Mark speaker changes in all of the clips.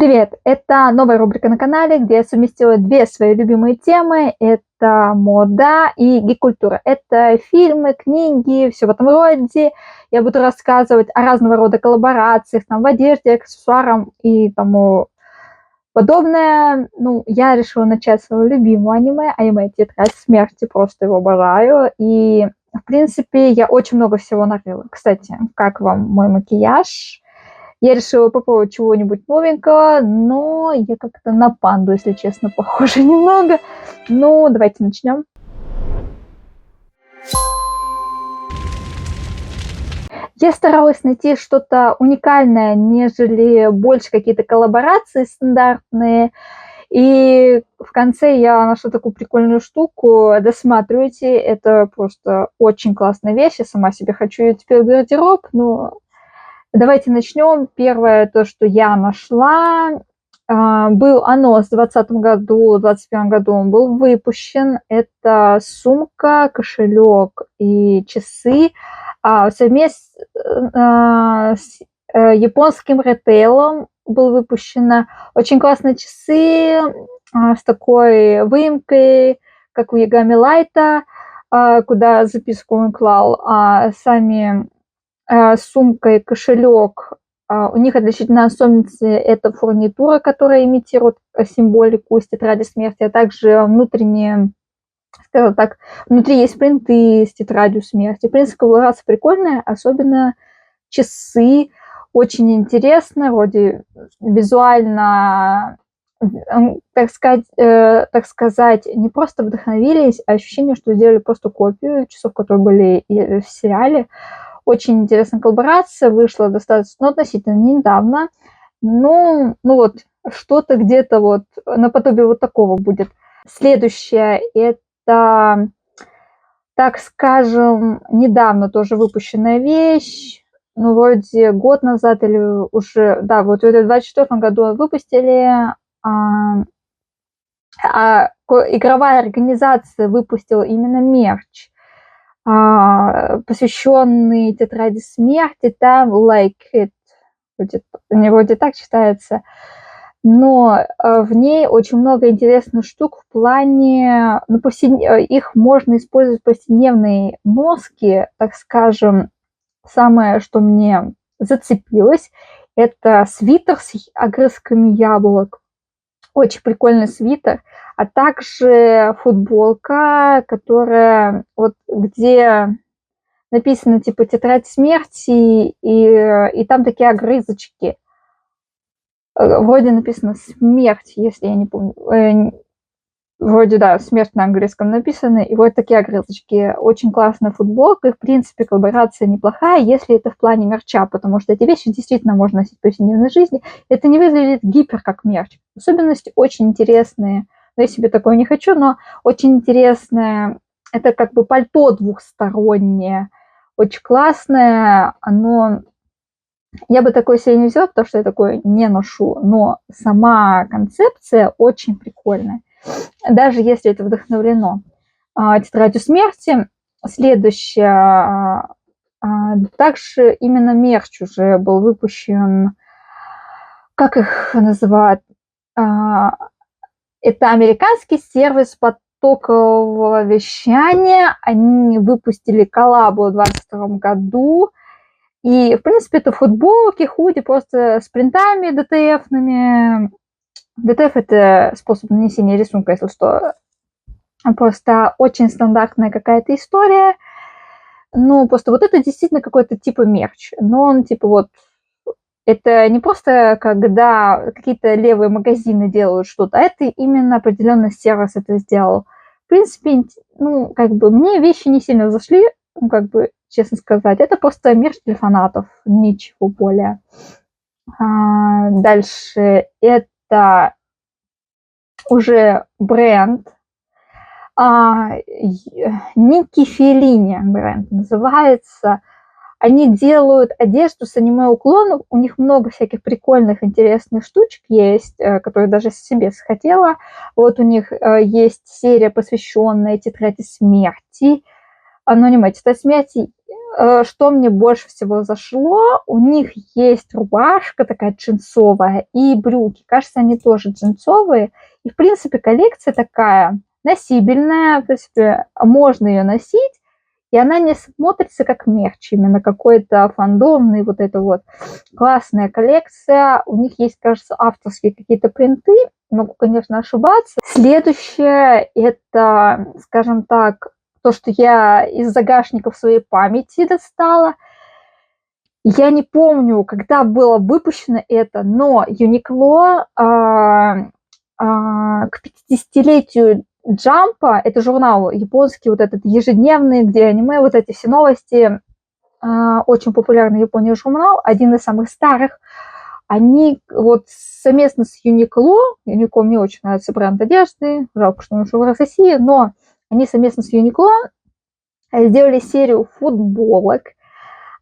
Speaker 1: Привет! Это новая рубрика на канале, где я совместила две свои любимые темы. Это мода и гик-культура. Это фильмы, книги, все в этом роде. Я буду рассказывать о разного рода коллаборациях там, в одежде, аксессуарах и тому подобное. Я решила начать с своего любимого аниме «Тетрадь смерти». Просто его обожаю. И, в принципе, я очень много всего нарыла. Кстати, как вам мой макияж? Я решила попробовать чего-нибудь новенького, но я как-то на панду, если честно, похожа немного. Давайте начнем. Я старалась найти что-то уникальное, нежели больше какие-то коллаборации стандартные. И в конце я нашла такую прикольную штуку. Досматривайте, это просто очень классная вещь. Я сама себе хочу ее теперь в гардероб, но давайте начнем. Первое, то, что я нашла, был анонс в 2020 году, в 2021 году он был выпущен. Это сумка, кошелек и часы совместно с японским ритейлом был выпущено. Очень классные часы с такой выемкой, как у Ягами Лайта, куда записку он клал, сами сумка и кошелек. У них отличительная особенность – это фурнитура, которая имитирует символику с тетради смерти, а также внутренние, скажем так, внутри есть принты с тетрадью смерти. В принципе, коллаборация прикольная, особенно часы. Очень интересно, вроде визуально, так сказать, не просто вдохновились, а ощущение, что сделали просто копию часов, которые были и в сериале. Очень интересная коллаборация, вышла достаточно, относительно недавно. Что-то где-то вот наподобие вот такого будет. Следующее – это, так скажем, недавно тоже выпущенная вещь. Вроде год назад или уже, да, вот в 2024 году выпустили. Игровая организация выпустила именно мерч, посвященный тетради смерти, там Like It, вроде так читается, но в ней очень много интересных штук в плане, их можно использовать в повседневной носке, так скажем. Самое, что мне зацепилось, это свитер с огрызками яблок. Очень прикольный свитер, а также футболка, которая где написано типа «Тетрадь смерти», и там такие огрызочки. Вроде написано «Смерть», если я не помню. Вроде, да, «Смерть» на английском написано, и вот такие огрызочки. Очень классная футболка, и, в принципе, коллаборация неплохая, если это в плане мерча, потому что эти вещи действительно можно носить в повседневной жизни. Это не выглядит гипер как мерч. Особенности очень интересные. Я себе такое не хочу, но очень интересное. Это как бы пальто двухстороннее. Очень классное. Я бы такое себе не взяла, потому что я такое не ношу, но сама концепция очень прикольная. Даже если это вдохновлено тетрадью смерти. Следующее. Также именно мерч уже был выпущен, как их называют? Это американский сервис потокового вещания. Они выпустили коллабу в 2022 году. И, в принципе, это футболки, худи просто с принтами ДТФными. ДТФ – это способ нанесения рисунка, если что. Просто очень стандартная какая-то история. Просто вот это действительно какой-то типа мерч. Но он типа вот… Это не просто когда какие-то левые магазины делают что-то, а это именно определенный сервис это сделал. В принципе, мне вещи не сильно зашли, честно сказать. Это просто мерч для фанатов, ничего более. Дальше это уже бренд. Ники Феллини бренд называется. Они делают одежду с аниме-уклоном. У них много всяких прикольных, интересных штучек есть, которые даже себе захотела. Вот у них есть серия, посвященная тетради смерти. Анониме «Тетрадь смерти». что мне больше всего зашло, у них есть рубашка такая джинсовая и брюки. Кажется, они тоже джинсовые. И, в принципе, коллекция такая носибельная, в принципе, можно ее носить, и она не смотрится как мерч, именно какой-то фандомный, вот это вот. Классная коллекция. У них есть, кажется, авторские какие-то принты. Могу, конечно, ошибаться. Следующее, это, скажем так, то, что я из загашников своей памяти достала. Я не помню, когда было выпущено это, но Uniqlo к 50-летию Джампа, это журнал японский, вот этот ежедневный, где аниме, вот эти все новости, очень популярный в Японии журнал, один из самых старых. Они вот совместно с Uniqlo мне очень нравится бренд одежды, жалко, что он ушел в России, но они совместно с Uniqlo сделали серию футболок,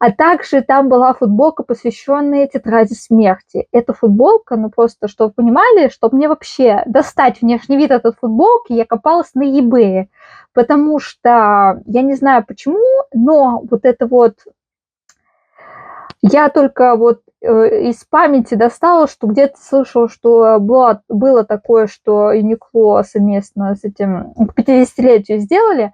Speaker 1: а также там была футболка, посвященная тетради смерти. Эта футболка, ну просто, чтобы вы понимали, чтобы мне вообще достать внешний вид этой футболки, я копалась на eBay, потому что я не знаю почему, но вот это вот я только вот из памяти достала, что где-то слышала, что было такое, что Uniqlo совместно с этим к 50-летию сделали.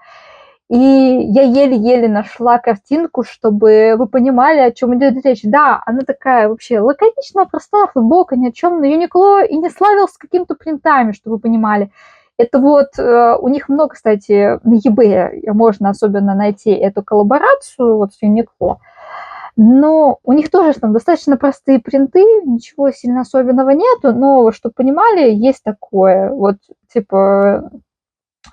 Speaker 1: И я еле-еле нашла картинку, чтобы вы понимали, о чем идет речь. Да, она такая вообще лаконичная, простая футболка, ни о чем, но Uniqlo и не славился какими-то принтами, чтобы вы понимали. Это вот у них много, кстати, на eBay можно особенно найти эту коллаборацию вот с Uniqlo. Но у них тоже там достаточно простые принты, ничего сильно особенного нету, но, чтобы понимали, есть такое. Вот, типа,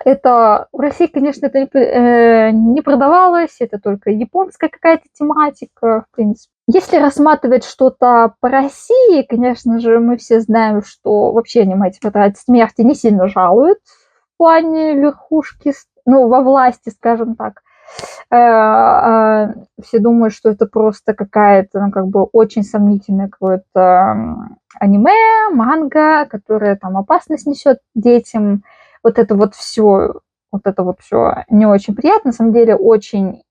Speaker 1: это в России, конечно, это не продавалось, это только японская какая-то тематика, в принципе. Если рассматривать что-то по России, конечно же, мы все знаем, что вообще аниме «Тетрадь смерти» не сильно жалуют в плане верхушки, ну, во власти, скажем так. Все думают, что это просто какая-то, ну, как бы очень сомнительное какое-то аниме, манга, которое там опасность несет детям. Вот это вот все не очень приятно. На самом деле очень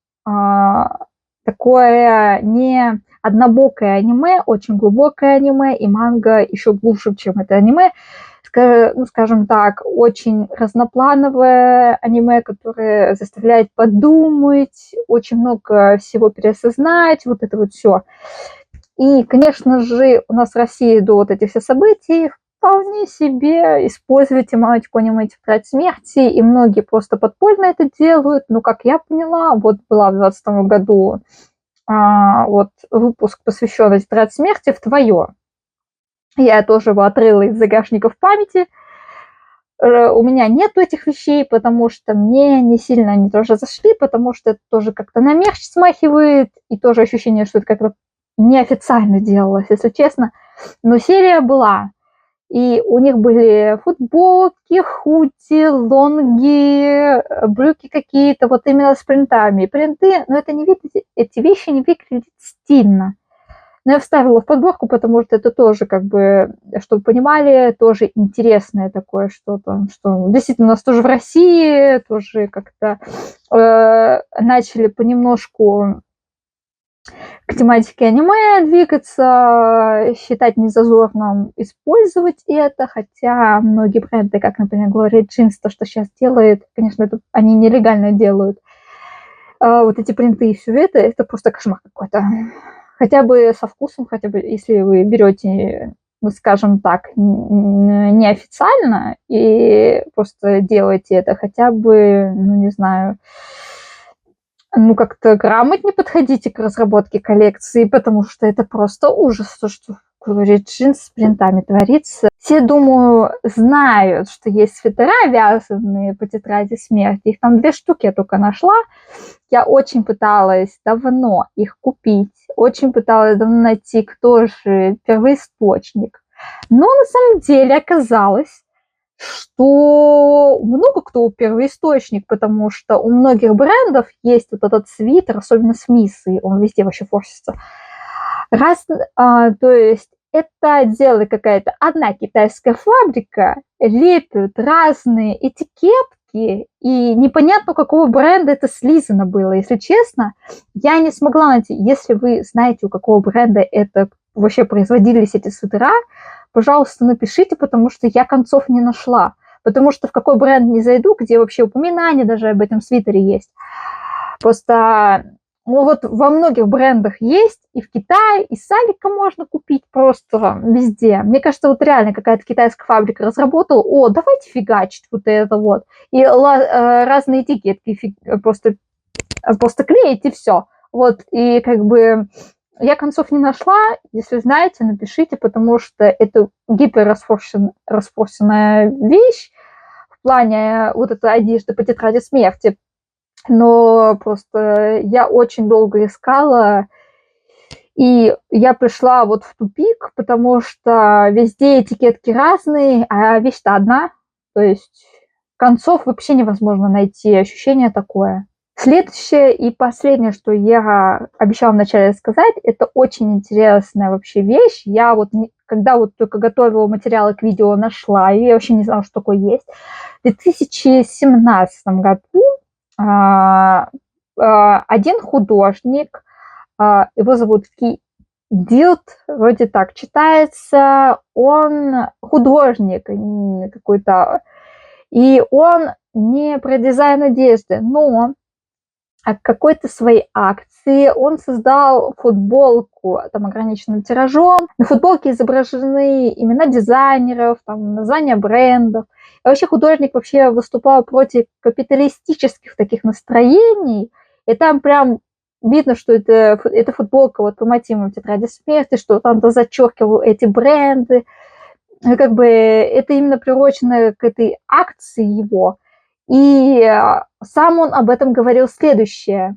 Speaker 1: такое не однобокое аниме, очень глубокое аниме, и манга еще глубже, чем это аниме. Ну, скажем так, очень разноплановое аниме, которое заставляет подумать, очень много всего переосознать, вот это вот все. И, конечно же, у нас в России до вот этих всех событий вполне себе использовать тематику аниме «Тетрадь смерти», и многие просто подпольно это делают. Но, как я поняла, вот была в 2022 году вот выпуск, посвященный «Тетрадь смерти» в твое. Я тоже его отрыла из загашников памяти. У меня нету этих вещей, потому что мне не сильно они тоже зашли, потому что это тоже как-то на мерч смахивает, и тоже ощущение, что это как-то неофициально делалось, если честно. Но серия была. И у них были футболки, худи, лонги, брюки какие-то, вот именно с принтами. Принты, но это не выглядит, эти вещи не выглядят стильно. Но я вставила в подборку, потому что это тоже, как бы, чтобы вы понимали, тоже интересное такое что-то, что действительно у нас тоже в России тоже как-то начали понемножку к тематике аниме двигаться, считать незазорным использовать это, хотя многие бренды, как, например, Glory Jeans, то, что сейчас делает, конечно, это они нелегально делают, вот эти принты и все это просто кошмар какой-то. Хотя бы со вкусом, хотя бы если вы берете, ну, скажем так, неофициально и просто делаете это, хотя бы, ну, не знаю, ну, как-то грамотнее подходите к разработке коллекции, потому что это просто ужас, то, что говорит джинс с принтами творится. Все, думаю, знают, что есть свитера, вязаные по тетради смерти. Их там 2 штуки я только нашла. Я очень пыталась давно их купить, очень пыталась давно найти, кто же первоисточник. Но на самом деле оказалось, что много кто первоисточник, потому что у многих брендов есть вот этот свитер, особенно с Миссой, он везде вообще форсится. То есть это делает какая-то одна китайская фабрика, лепят разные этикетки, футболки, и непонятно, у какого бренда это слизано было. Если честно, я не смогла найти. Если вы знаете, у какого бренда это вообще производились эти свитера, пожалуйста, напишите, потому что я концов не нашла. Потому что в какой бренд не зайду, где вообще упоминание даже об этом свитере есть. Просто, ну вот во многих брендах есть, и в Китае, и с Алика можно купить просто везде. Мне кажется, вот реально какая-то китайская фабрика разработала, о, давайте фигачить вот это вот. И разные этикетки просто клеить, и все. Вот, и как бы я концов не нашла. Если знаете, напишите, потому что это гиперраспространенная вещь в плане вот этой одежды по тетради смерти. Но просто я очень долго искала, и я пришла вот в тупик, потому что везде этикетки разные, а вещь-то одна. То есть концов вообще невозможно найти, ощущение такое. Следующее и последнее, что я обещала вначале сказать, это очень интересная вообще вещь. Я вот, когда вот только готовила материалы к видео, нашла, и я вообще не знала, что такое есть. В 2017 году один художник, его зовут Ки Дилт, вроде так читается, он художник какой-то, и он не про дизайн одежды, но к какой-то своей акции он создал футболку там ограниченным тиражом. На футболке изображены имена дизайнеров, там, названия брендов. И вообще художник вообще выступал против капиталистических таких настроений. И там прям видно, что это футболка вот по мотивам тетради смерти, что там зачеркивал эти бренды. Как бы это именно приурочено к этой акции его. И сам он об этом говорил следующее.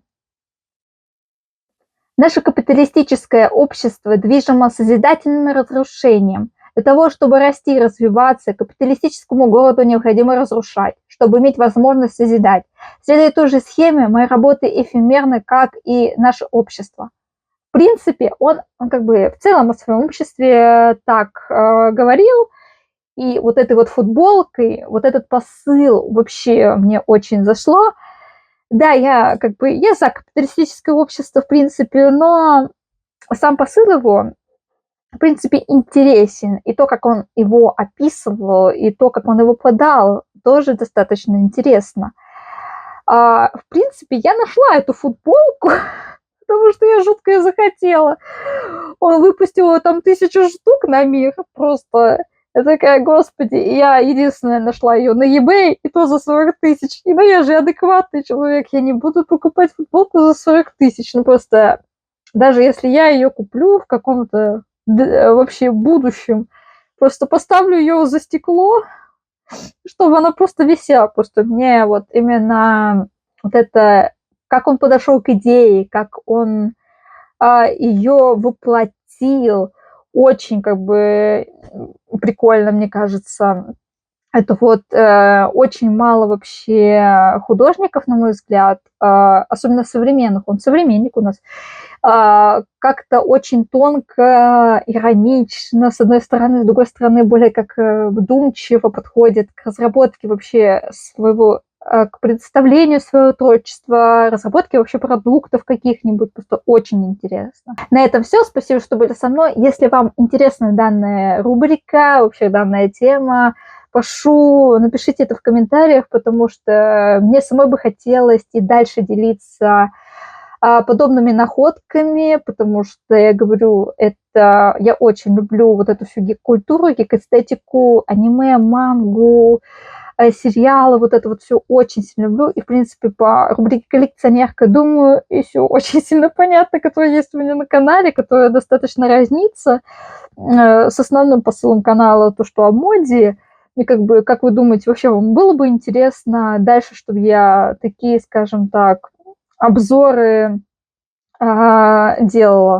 Speaker 1: Наше капиталистическое общество движимо созидательным разрушением. Для того, чтобы расти и развиваться, капиталистическому городу необходимо разрушать, чтобы иметь возможность созидать. Следуя той же схеме, мои работы эфемерны, как и наше общество. В принципе, он как бы в целом о своем обществе так говорил, и вот этой вот футболкой, вот этот посыл вообще мне очень зашло. Да, я за капиталистическое общество, в принципе, но сам посыл его, в принципе, интересен. И то, как он его описывал, и то, как он его подал, тоже достаточно интересно. В принципе, я нашла эту футболку, потому что я жутко ее захотела. Он выпустил там 1000 штук на мир, просто... Я такая, господи, я единственная нашла ее на eBay, и то за 40 тысяч. И ну я же адекватный человек, я не буду покупать футболку за 40 тысяч. Ну просто, даже если я ее куплю в каком-то вообще будущем, просто поставлю ее за стекло, чтобы она просто висела. Просто мне вот именно вот это, как он подошел к идее, как он ее воплотил, очень как бы прикольно, мне кажется. Это вот очень мало вообще художников, на мой взгляд, особенно современных. Он современник у нас. Как-то очень тонко, иронично, с одной стороны, с другой стороны, более как вдумчиво подходит к разработке вообще своего, к представлению своего творчества, разработке вообще продуктов каких-нибудь. Просто очень интересно. На этом все. Спасибо, что были со мной. Если вам интересна данная рубрика, вообще данная тема, прошу, напишите это в комментариях, потому что мне самой бы хотелось и дальше делиться подобными находками, потому что, я говорю, это я очень люблю вот эту всю гик-культуру, гик-эстетику, аниме, мангу, сериалы, вот это вот все очень сильно люблю. И, в принципе, по рубрике «Коллекционерка», думаю, еще очень сильно понятно, которая есть у меня на канале, которая достаточно разнится с основным посылом канала, то, что о моде. И как бы, как вы думаете, вообще вам было бы интересно дальше, чтобы я такие, скажем так, обзоры делала?